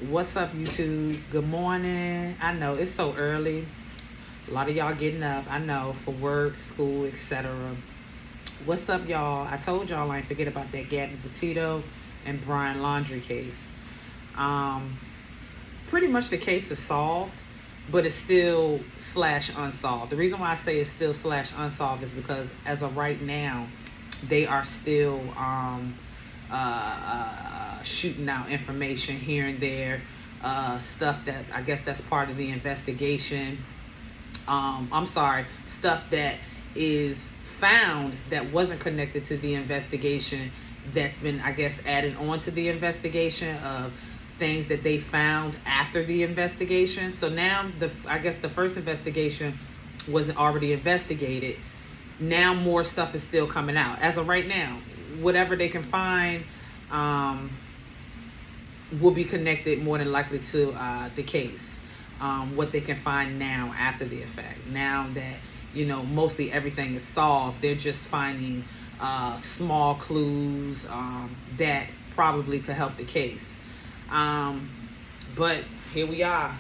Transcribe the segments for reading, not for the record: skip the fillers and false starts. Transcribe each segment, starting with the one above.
What's up, YouTube? Good morning. I know it's so early. A lot of y'all getting up, I know, for work, school, etc. What's up, y'all? I told y'all I ain't forget about that Gabby Petito and Brian Laundrie case. Um, Pretty much the case is solved, but it's still slash unsolved. The reason why I say it's still slash unsolved is because as of right now, they are still shooting out information here and there, stuff that I guess that's part of the investigation. I'm sorry, stuff that is found that wasn't connected to the investigation that's been, I guess, added on to the investigation of things that they found after the investigation. So now I guess the first investigation was already investigated. Now more stuff is still coming out. As of right now, whatever they can find will be connected more than likely to the case. What they can find now after the effect. Now that, mostly everything is solved, they're just finding small clues that probably could help the case. But here we are.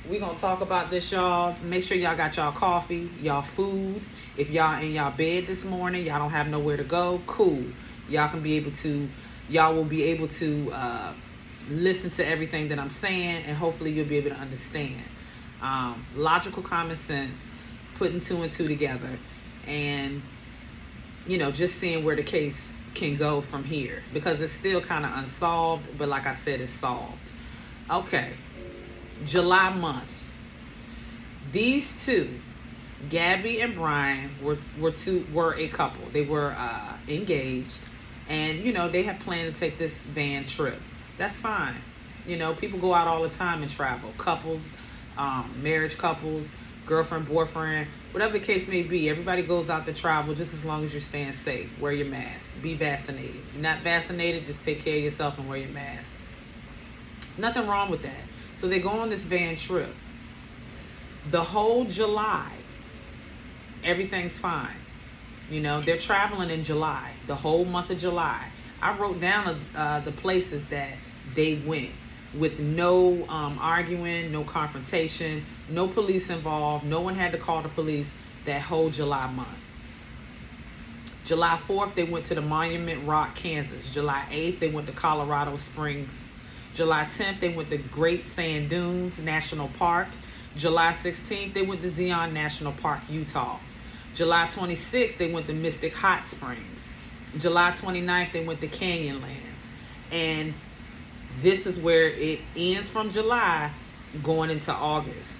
We gonna talk about this, y'all. Make sure y'all got y'all coffee, y'all food. If y'all in y'all bed this morning, y'all don't have nowhere to go, cool. Y'all will be able to listen to everything that I'm saying, and hopefully you'll be able to understand. Logical common sense, putting two and two together, and just seeing where the case can go from here, because it's still kind of unsolved, but like I said, it's solved. Okay, July month. These two, Gabby and Brian, were a couple. They were engaged, and they had planned to take this van trip. That's fine. People go out all the time and travel. Couples, marriage couples, girlfriend, boyfriend, whatever the case may be. Everybody goes out to travel just as long as you're staying safe. Wear your mask. Be vaccinated. If you're not vaccinated, just take care of yourself and wear your mask. There's nothing wrong with that. So they go on this van trip. The whole July, everything's fine. They're traveling in July, the whole month of July. I wrote down the places that they went with no arguing, no confrontation, no police involved. No one had to call the police that whole July month. July 4th, they went to the Monument Rock, Kansas. July 8th, they went to Colorado Springs. July 10th, they went to Great Sand Dunes National Park. July 16th, they went to Zion National Park, Utah. July 26th, they went to Mystic Hot Springs. July 29th, they went to Canyonlands. And this is where it ends from July going into August.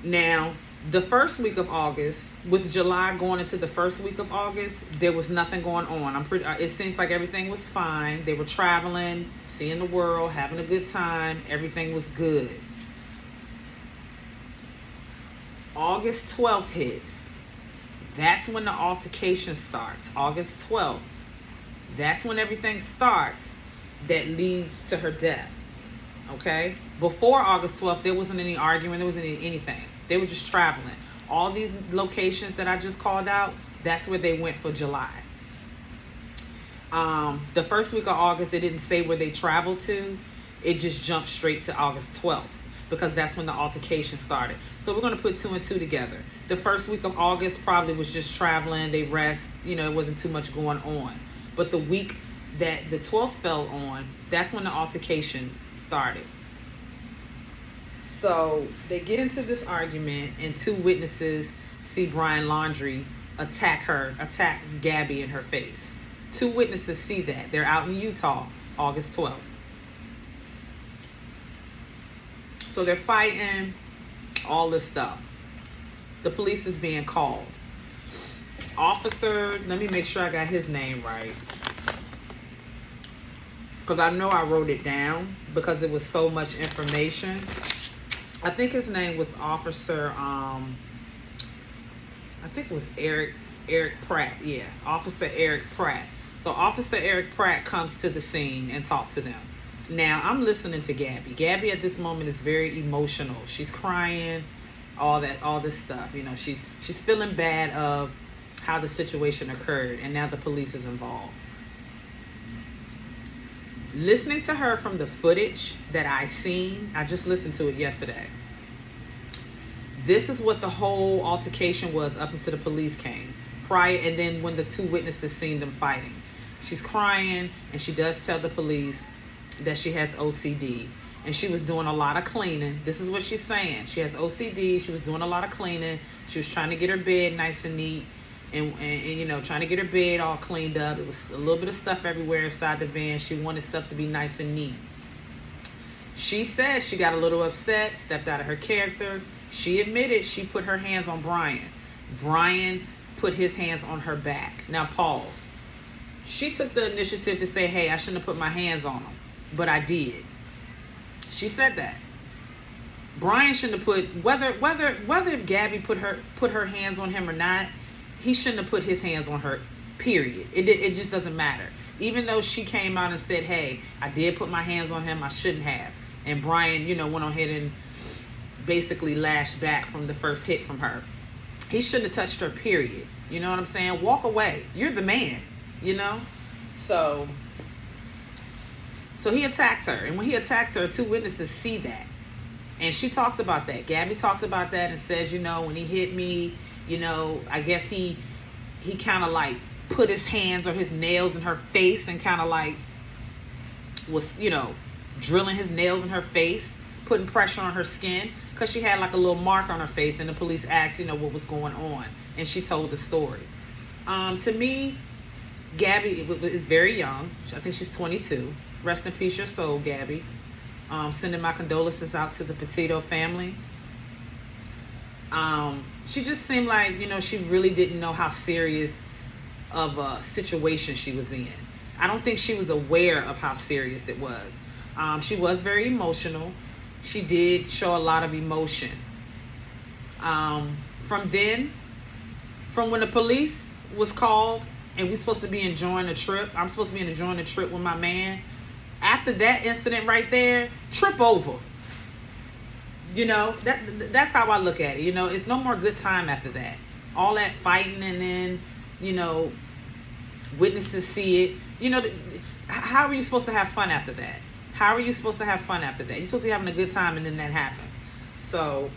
Now, the first week of August, with July going into the first week of August, there was nothing going on. It seems like everything was fine. They were traveling, seeing the world, having a good time. Everything was good. August 12th hits. That's when the altercation starts. August 12th. That's when everything starts that leads to her death. Okay? Before August 12th, there wasn't any arguing. There wasn't anything. They were just traveling. All these locations that I just called out, that's where they went for July. The first week of August, it didn't say where they traveled to. It just jumped straight to August 12th, because that's when the altercation started. So we're going to put two and two together. The first week of August probably was just traveling. They rest. It wasn't too much going on. But the week that the 12th fell on, that's when the altercation started. So they get into this argument, and two witnesses see Brian Laundrie attack Gabby in her face. Two witnesses see that. They're out in Utah, August 12th. So they're fighting, all this stuff. The police is being called. Officer, let me make sure I got his name right, because I know I wrote it down because it was so much information. I think his name was Officer, I think it was Eric Pratt. Yeah, Officer Eric Pratt. So Officer Eric Pratt comes to the scene and talks to them. Now, I'm listening to Gabby. Gabby at this moment is very emotional. She's crying, all this stuff. She's feeling bad of how the situation occurred, and now the police is involved. Listening to her from the footage that I seen, I just listened to it yesterday. This is what the whole altercation was up until the police came. Prior, and then when the two witnesses seen them fighting. She's crying, and she does tell the police that she has OCD. And she was doing a lot of cleaning. This is what she's saying. She has OCD. She was doing a lot of cleaning. She was trying to get her bed nice and neat. And you know, trying to get her bed all cleaned up. It was a little bit of stuff everywhere inside the van. She wanted stuff to be nice and neat. She said she got a little upset, stepped out of her character. She admitted she put her hands on Brian. Brian put his hands on her back. Now pause. She took the initiative to say, hey, I shouldn't have put my hands on him, but I did. She said that. Brian shouldn't have put, whether if Gabby put her hands on him or not, he shouldn't have put his hands on her, period. It just doesn't matter. Even though she came out and said, hey, I did put my hands on him, I shouldn't have. And Brian, you know, went on ahead and basically lashed back from the first hit from her. He shouldn't have touched her, period. You know what I'm saying? Walk away. You're the man, you know? So he attacks her. And when he attacks her, two witnesses see that. And she talks about that. Gabby talks about that and says, you know, when he hit me, you know, I guess he kind of like put his hands or his nails in her face and kind of like was, you know, drilling his nails in her face, putting pressure on her skin because she had like a little mark on her face. And the police asked, you know, what was going on. And she told the story. To me, Gabby is very young. I think she's 22. Rest in peace, your soul, Gabby. Sending my condolences out to the Petito family. She just seemed like, you know, she really didn't know how serious of a situation she was in. I don't think she was aware of how serious it was. She was very emotional. She did show a lot of emotion. From when the police was called and we're supposed to be enjoying the trip, I'm supposed to be enjoying the trip with my man. After that incident right there, trip over. You know, that's how I look at it. You know, it's no more good time after that. All that fighting and then, you know, witnesses see it. You know, how are you supposed to have fun after that? How are you supposed to have fun after that? You're supposed to be having a good time and then that happens. So,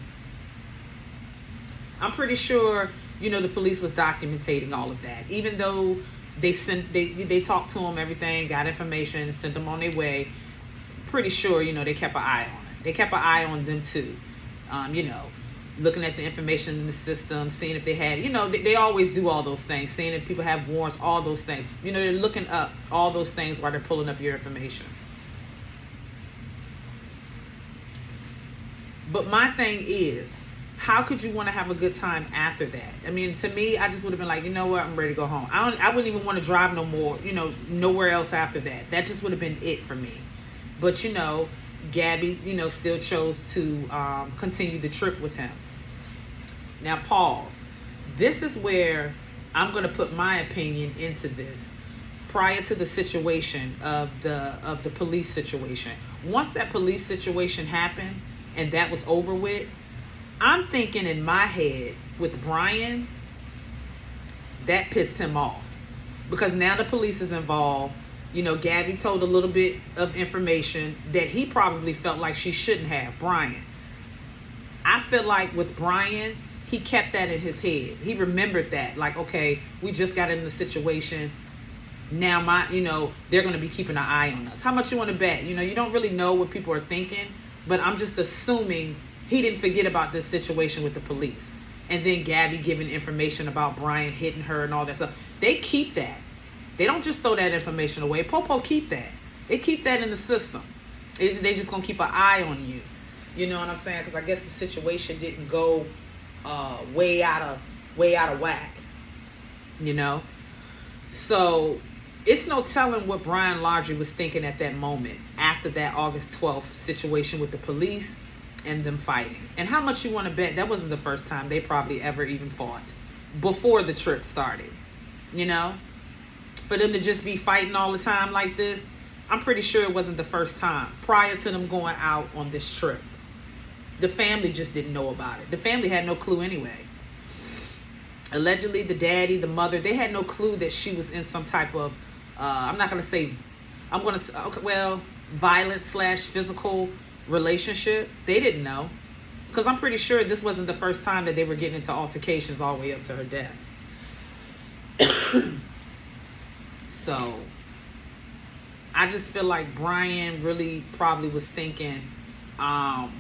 I'm pretty sure, you know, the police was documenting all of that. Even though they talked to them, everything, got information, sent them on their way. Pretty sure, you know, they kept an eye on it. They kept an eye on them too. You know, looking at the information in the system, seeing if they had, you know, they always do all those things, seeing if people have warrants, all those things. You know, they're looking up all those things while they're pulling up your information. But my thing is, how could you want to have a good time after that? I mean, to me, I just would have been like, you know what, I'm ready to go home. I wouldn't even want to drive no more, you know, nowhere else after that. That just would have been it for me. But, you know, Gabby, you know, still chose to continue the trip with him. Now, pause. This is where I'm going to put my opinion into this. Prior to the situation of the police situation. Once that police situation happened and that was over with, I'm thinking in my head with Brian, that pissed him off. Because now the police is involved. You know, Gabby told a little bit of information that he probably felt like she shouldn't have, Brian. I feel like with Brian, he kept that in his head. He remembered that. Like, okay, we just got in the situation. Now, you know, they're going to be keeping an eye on us. How much you want to bet? You know, you don't really know what people are thinking. But I'm just assuming he didn't forget about this situation with the police. And then Gabby giving information about Brian hitting her and all that stuff. They keep that. They don't just throw that information away. Popo keep that. They keep that in the system. They just going to keep an eye on you. You know what I'm saying? Because I guess the situation didn't go way out of whack. You know? So, it's no telling what Brian Laundrie was thinking at that moment after that August 12th situation with the police and them fighting. And how much you want to bet that wasn't the first time they probably ever even fought before the trip started. You know? For them to just be fighting all the time like this, I'm pretty sure it wasn't the first time prior to them going out on this trip. The family just didn't know about it. The family had no clue anyway. Allegedly, the daddy, the mother, they had no clue that she was in some type of, I'm not going to say Okay, well, violent slash physical relationship. They didn't know. Because I'm pretty sure this wasn't the first time that they were getting into altercations all the way up to her death. So, I just feel like Brian really probably was thinking, I'm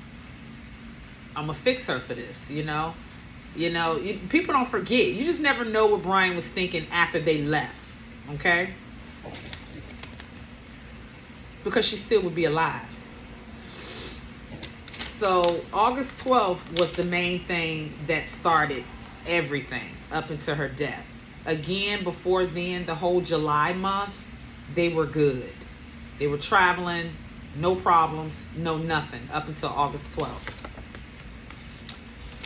going to fix her for this, you know? People don't forget. You just never know what Brian was thinking after they left, okay? Because she still would be alive. So August 12th was the main thing that started everything up until her death. Again, before then, the whole July month, they were good. They were traveling, no problems, no nothing, up until August 12th.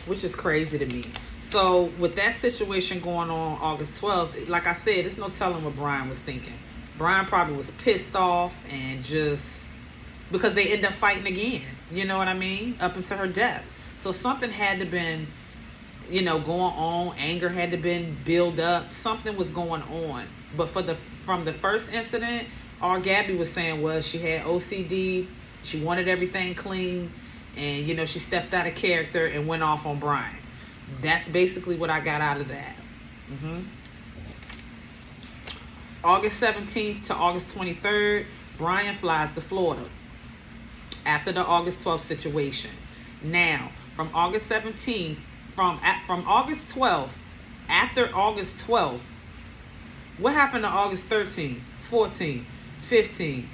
Which is crazy to me. So with that situation going on August 12th, like I said, there's no telling what Brian was thinking. Brian probably was pissed off and just because they end up fighting again. You know what I mean? Up until her death. So something had to been, going on. Anger had to been built up. Something was going on. But from the first incident, all Gabby was saying was she had OCD. She wanted everything clean. And, she stepped out of character and went off on Brian. That's basically what I got out of that. August 17th to August 23rd, Brian flies to Florida after the August 12th situation. Now, from August 17th, from August 12th, after August 12th, what happened to August 13th, 14th, 15th,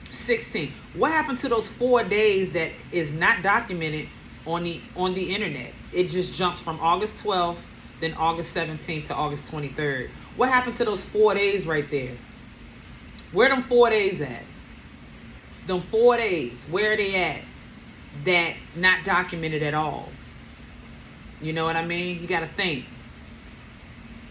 16th? What happened to those 4 days that is not documented on the internet? It just jumps from August 12th, then August 17th to August 23rd. What happened to those 4 days right there? Where them 4 days at? Them 4 days, where are they at? That's not documented at all. You know what I mean? You got to think.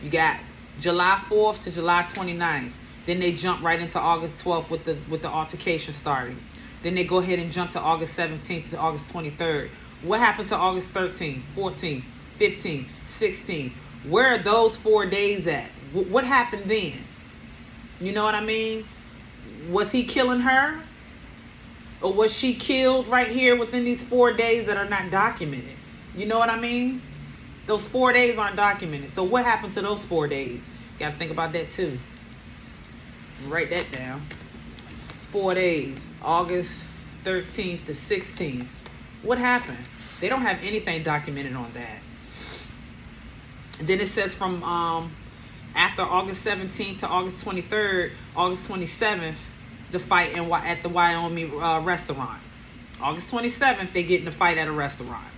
You got July 4th to July 29th. Then they jump right into August 12th with the altercation starting. Then they go ahead and jump to August 17th to August 23rd. What happened to August 13th, 14th, 15th, 16th? Where are those 4 days at? What happened then? You know what I mean? Was he killing her? Or was she killed right here within these 4 days that are not documented? You know what I mean? Those 4 days aren't documented. So what happened to those 4 days? Got to think about that too. Write that down. 4 days. August 13th to 16th. What happened? They don't have anything documented on that. Then it says from after August 17th to August 23rd, August 27th, the fight at the Wyoming restaurant. August 27th, they get in a fight at a restaurant.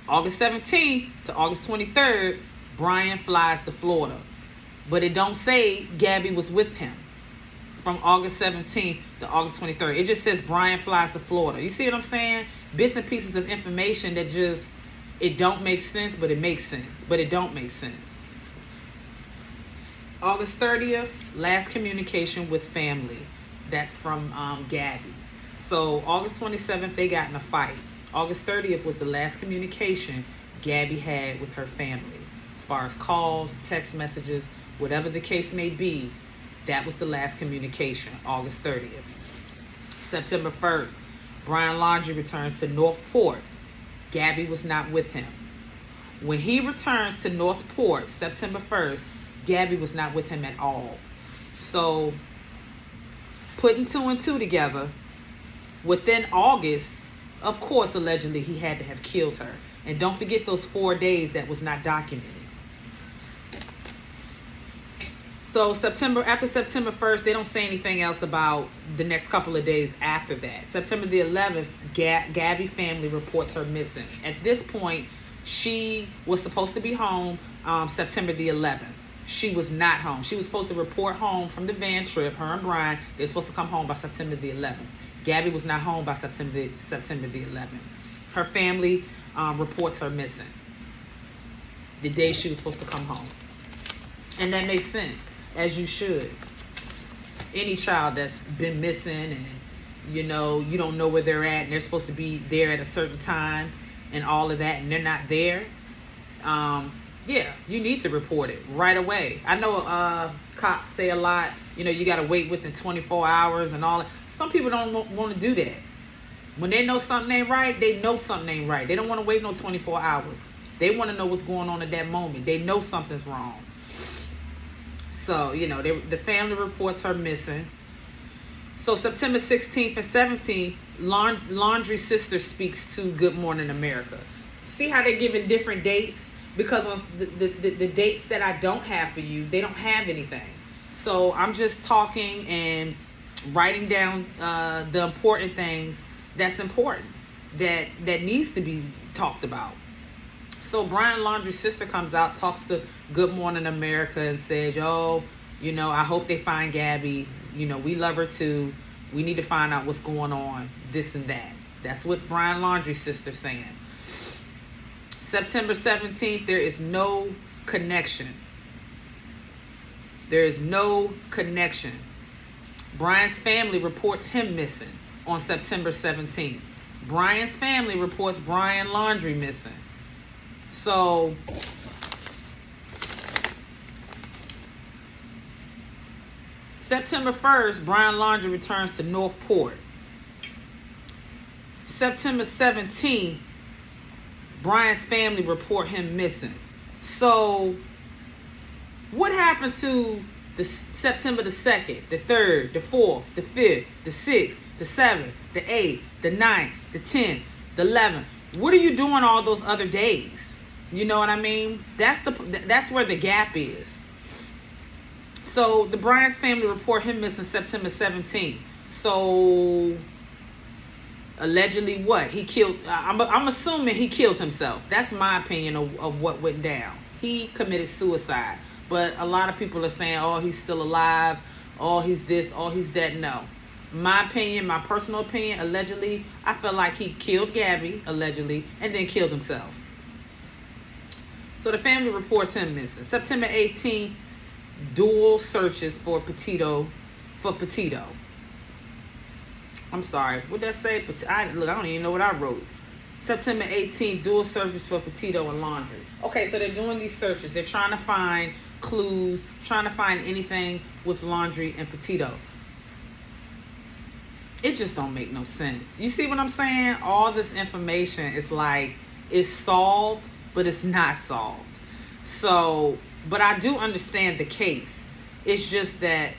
August 17th to August 23rd, Brian flies to Florida. But it don't say Gabby was with him from August 17th to August 23rd. It just says Brian flies to Florida. You see what I'm saying? Bits and pieces of information that just, it don't make sense, but it makes sense. But it don't make sense. August 30th, last communication with family. That's from Gabby. So August 27th, they got in a fight. August 30th was the last communication Gabby had with her family. As far as calls, text messages, whatever the case may be, that was the last communication, August 30th. September 1st, Brian Laundrie returns to Northport. Gabby was not with him. When he returns to Northport, September 1st, Gabby was not with him at all. So, putting 2 and 2 together, within August, of course, allegedly, he had to have killed her. And don't forget those 4 days that was not documented. So after September 1st, they don't say anything else about the next couple of days after that. September the 11th, Gabby family reports her missing. At this point, she was supposed to be home September the 11th. She was not home. She was supposed to report home from the van trip, her and Brian. They were supposed to come home by September the 11th. Gabby was not home by September the 11th. Her family reports her missing the day she was supposed to come home. And that makes sense, as you should. Any child that's been missing and, you don't know where they're at and they're supposed to be there at a certain time and all of that and they're not there, Yeah, you need to report it right away. I know cops say a lot, you got to wait within 24 hours and all that. Some people don't want to do that. When they know something ain't right, they know something ain't right. They don't want to wait no 24 hours. They want to know what's going on at that moment. They know something's wrong. So, the family reports her missing. So September 16th and 17th, Laundrie's sister speaks to Good Morning America. See how they're giving different dates? Because on the dates that I don't have for you, they don't have anything. So I'm just talking and writing down the important things that's important, that needs to be talked about. So Brian Laundrie's sister comes out, talks to Good Morning America and says, I hope they find Gabby. We love her too. We need to find out what's going on, this and that. That's what Brian Laundrie's sister's saying. September 17th, there is no connection. There is no connection. Brian's family reports him missing on September 17th. Brian's family reports Brian Laundrie missing. So, September 1st, Brian Laundrie returns to Northport. September 17th, Brian's family report him missing. So, what happened to the September the 2nd, the 3rd, the 4th, the 5th, the 6th, the 7th, the 8th, the 9th, the 10th, the 11th? What are you doing all those other days? You know what I mean? That's where the gap is. So the Brian's family report him missing September 17th. So allegedly what? He killed, I'm assuming he killed himself. That's my opinion of what went down. He committed suicide. But a lot of people are saying, oh, he's still alive. Oh, he's this. Oh, he's that. No. My opinion, my personal opinion, allegedly, I feel like he killed Gabby, allegedly, and then killed himself. So the family reports him missing. September 18th, dual searches for Petito. I'm sorry. What did I say? I don't even know what I wrote. September 18th, dual searches for Petito and Laundrie. Okay, so they're doing these searches. They're trying to find clues, trying to find anything with Laundrie and Petito. It just don't make no sense. You see what I'm saying? All this information is like, it's solved, but it's not solved. So, but I do understand the case. It's just that,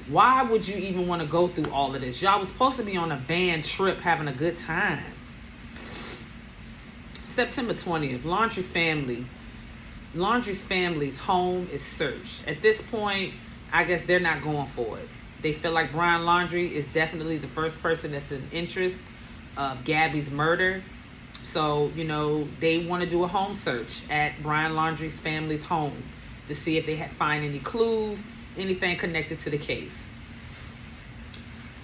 why would you even want to go through all of this? Y'all was supposed to be on a van trip having a good time. September 20th, Laundrie's family's home is searched. At this point, I guess they're not going for it. They feel like Brian Laundrie is definitely the first person that's in interest of Gabby's murder. So, they want to do a home search at Brian Laundrie's family's home to see if they find any clues, anything connected to the case.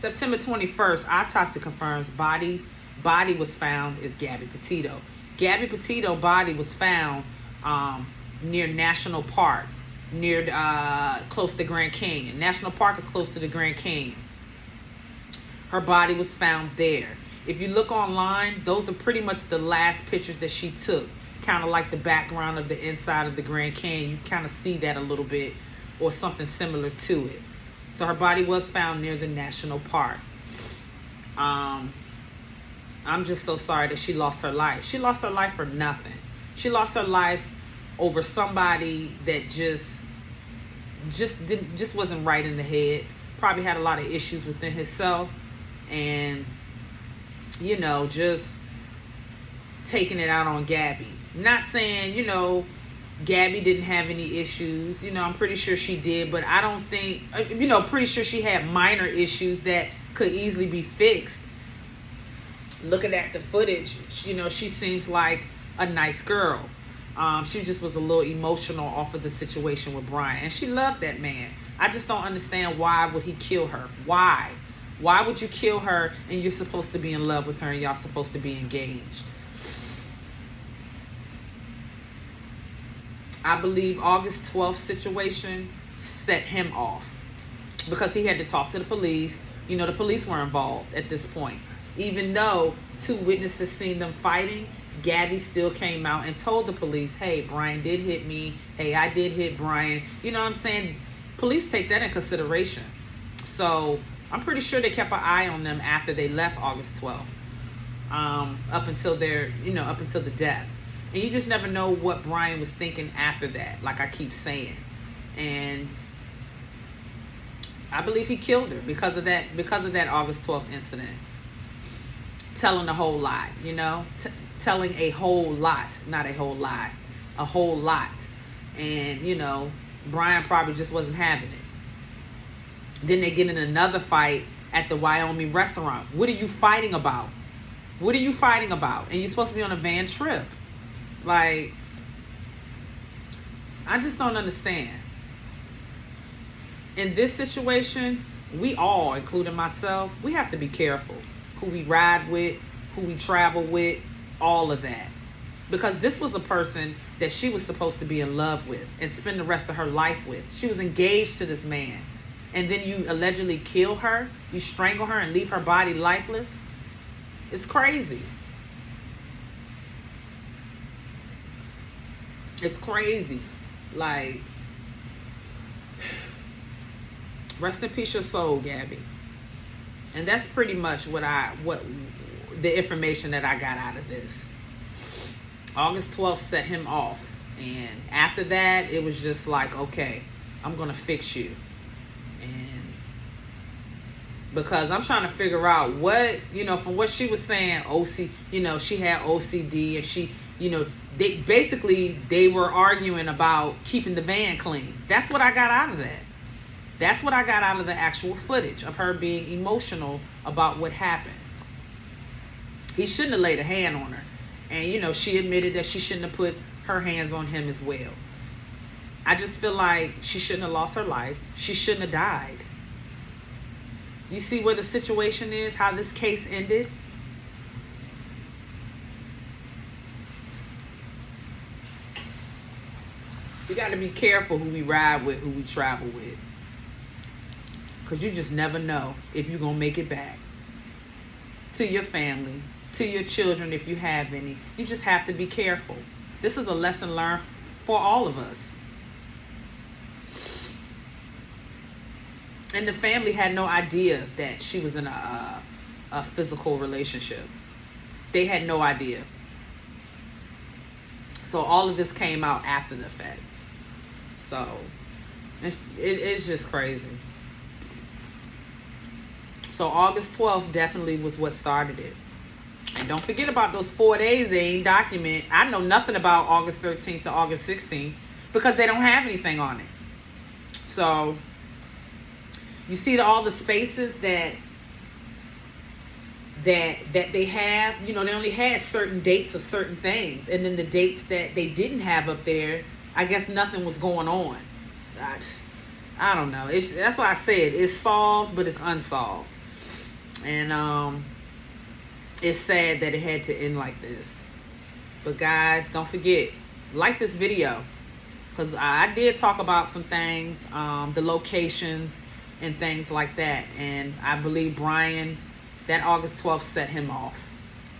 September 21st, autopsy confirms body was found is Gabby Petito. Gabby Petito body was found near National Park, close to Grand Canyon. National Park is close to the Grand Canyon. Her body was found there. If you look online, those are pretty much the last pictures that she took. Kind of like the background of the inside of the Grand Canyon. You kind of see that a little bit, or something similar to it. So her body was found near the National Park. I'm just so sorry that she lost her life. She lost her life for nothing. She lost her life over somebody that just wasn't right in the head. Probably had a lot of issues within himself, and just taking it out on Gabby. Not saying Gabby didn't have any issues. I'm pretty sure she did, but I don't think, pretty sure she had minor issues that could easily be fixed. Looking at the footage, she seems like a nice girl. She just was a little emotional off of the situation with Brian, and she loved that man. I just don't understand, why would he kill her? Why would you kill her, and you're supposed to be in love with her, and y'all supposed to be engaged? I believe August 12th situation set him off, because he had to talk to the police. The police were involved at this point. Even though 2 witnesses seen them fighting, Gabby still came out and told the police, hey, Brian did hit me. Hey, I did hit Brian. You know what I'm saying? Police take that in consideration. So I'm pretty sure they kept an eye on them after they left August 12th. Up until up until the death. And you just never know what Brian was thinking after that, like I keep saying. And I believe he killed her because of that August 12th incident. Telling a whole lot, telling a whole lot, not a whole lie, a whole lot. And, Brian probably just wasn't having it. Then they get in another fight at the Wyoming restaurant. What are you fighting about? What are you fighting about? And you're supposed to be on a van trip. Like, I just don't understand. In this situation, we all, including myself, we have to be careful. Who we ride with, who we travel with, all of that. Because this was a person that she was supposed to be in love with and spend the rest of her life with. She was engaged to this man. And then you allegedly kill her, you strangle her and leave her body lifeless. It's crazy. It's crazy. Like, rest in peace your soul, Gabby. And that's pretty much what the information that I got out of this. August 12th set him off. And after that, it was just like, okay, I'm going to fix you. And because I'm trying to figure out what, from what she was saying, she had OCD and she, they were arguing about keeping the van clean. That's what I got out of that. That's what I got out of the actual footage of her being emotional about what happened. He shouldn't have laid a hand on her. And, she admitted that she shouldn't have put her hands on him as well. I just feel like she shouldn't have lost her life. She shouldn't have died. You see where the situation is, how this case ended? We got to be careful who we ride with, who we travel with. Because you just never know if you're going to make it back to your family, to your children if you have any. You just have to be careful. This is a lesson learned for all of us. And the family had no idea that she was in a physical relationship. They had no idea. So all of this came out after the fact. So it's just crazy. So August 12th definitely was what started it. And don't forget about those 4 days they ain't document. I know nothing about August 13th to August 16th because they don't have anything on it. So you see all the spaces that they have, they only had certain dates of certain things. And then the dates that they didn't have up there, I guess nothing was going on. I don't know. That's why I said it's solved, but it's unsolved. And it's sad that it had to end like this. But guys, don't forget, like this video. Because I did talk about some things, the locations and things like that. And I believe Brian, that August 12th set him off.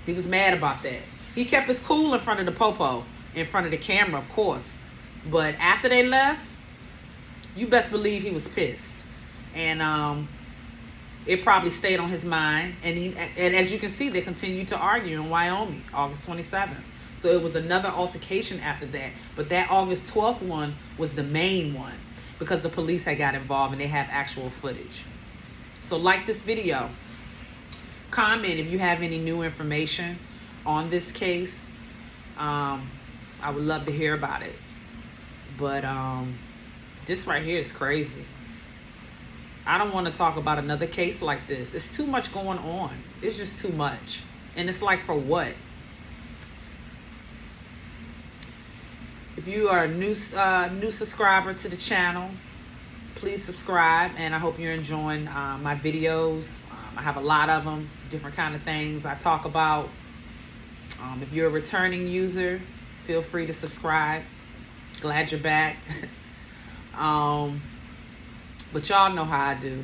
He was mad about that. He kept his cool in front of the popo, in front of the camera, of course. But after they left, you best believe he was pissed. And it probably stayed on his mind. And as you can see, they continued to argue in Wyoming, August 27th. So it was another altercation after that. But that August 12th one was the main one because the police had got involved and they have actual footage. So like this video. Comment if you have any new information on this case. I would love to hear about it. But this right here is crazy. I don't want to talk about another case like this. It's too much going on. It's just too much. And it's like, for what? If you are a new subscriber to the channel, please subscribe. And I hope you're enjoying my videos. I have a lot of them, different kind of things I talk about. If you're a returning user, feel free to subscribe. Glad you're back. But y'all know how I do.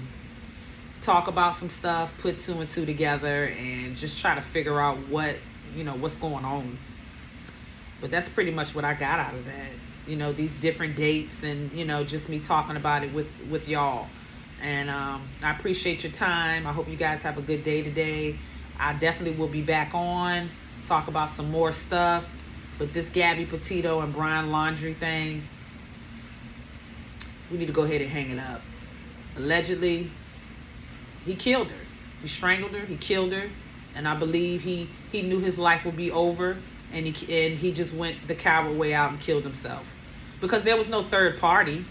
Talk about some stuff, put two and two together, and just try to figure out what's going on. But that's pretty much what I got out of that. You know, these different dates and, you know, just me talking about it with y'all. And I appreciate your time. I hope you guys have a good day today. I definitely will be back on, talk about some more stuff. But this Gabby Petito and Brian Laundrie thing, we need to go ahead and hang it up. Allegedly, he killed her. He strangled her. He killed her. And I believe he knew his life would be over. And he just went the coward way out and killed himself. Because there was no third party.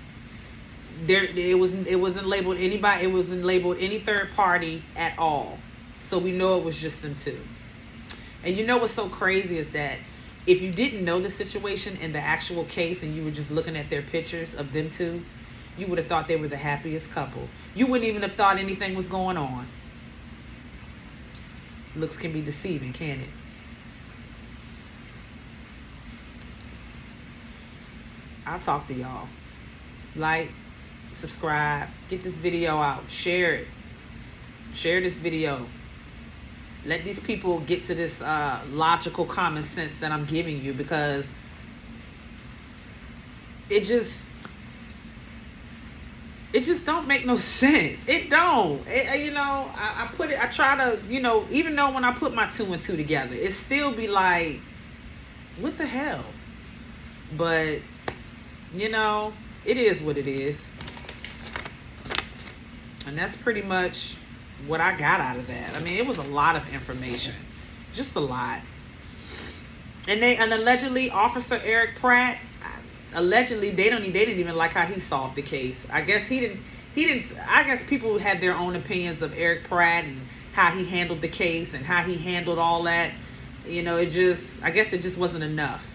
It wasn't labeled anybody. It wasn't labeled any third party at all. So we know it was just them two. And you know what's so crazy is that if you didn't know the situation in the actual case and you were just looking at their pictures of them two, you would have thought they were the happiest couple. You wouldn't even have thought anything was going on. Looks can be deceiving, can't it? I'll talk to y'all. Like, subscribe, get this video out, share it. Share this video. Let these people get to this logical common sense that I'm giving you, because it just don't make no sense. It don't. I try to, even though when I put my 2 and 2 together, it still be like, what the hell? But, it is what it is. And that's pretty much what I got out of that. I mean, it was a lot of information. Just a lot. And allegedly, Officer Eric Pratt, allegedly, they didn't even like how he solved the case. I guess I guess people had their own opinions of Eric Pratt and how he handled the case and how he handled all that. I guess it just wasn't enough,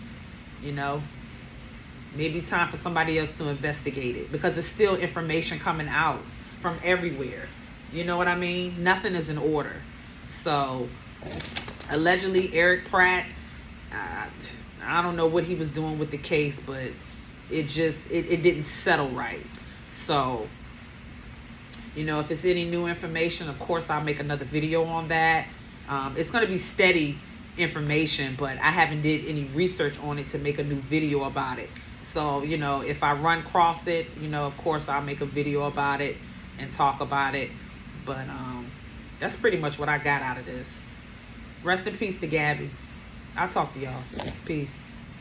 Maybe time for somebody else to investigate it, because there's still information coming out from everywhere. You know what I mean? Nothing is in order. So, allegedly, Eric Pratt, I don't know what he was doing with the case, but it didn't settle right. So, if it's any new information, of course, I'll make another video on that. It's going to be steady information, but I haven't did any research on it to make a new video about it. So, if I run across it, of course, I'll make a video about it and talk about it. But that's pretty much what I got out of this. Rest in peace to Gabby. I'll talk to y'all. Peace.